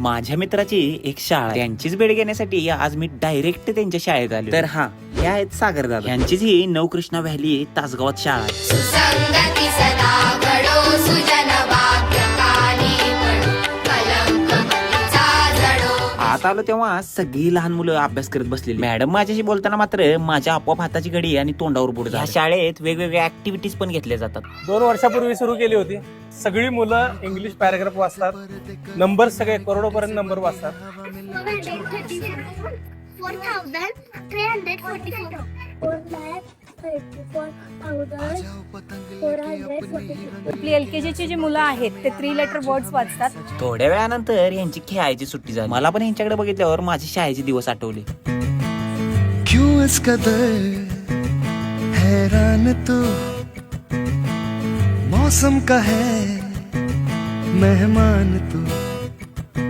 माझ्या मित्राची एक शाळा आहे. त्यांचीच भेट घेण्यासाठी आज मी डायरेक्ट त्यांच्या शाळेत आलो. तर हा, हे आहेत सागर दादा. यांचीच ही नवकृष्णा व्हॅली तासगावात शाळा आहे. सुसंगती सदा घडो सुजन वाक्यकाली पडो कलंक मतीचा जडो. आत आलो तेव्हा सगळी लहान मुलं अभ्यास करत बसलेली. मॅडम माझ्याशी बोलताना मात्र माझ्या आपोआप हाताची घडी आणि तोंडावर बोट झालं. या शाळेत वेगवेगळ्या ऍक्टिव्हिटीज पण घेतल्या जातात. 2 वर्षापूर्वी सुरू केली होती. सगळी मुलं इंग्लिश पॅराग्राफ वाचतात, नंबर सगळे करोडोपर्यंत नंबर वाचतात. 4,34,434. आपली LKG ची जी मुलं आहेत ते 3 लेटर वर्ड्स वाचतात. थोड्या वेळानंतर यांची खेळायची सुट्टी झाली. मला पण यांच्याकडे बघितल्यावर माझे शाळेचे दिवस आठवले. क्यों इस कदर हैरान तू मौसम का है मेहमान तू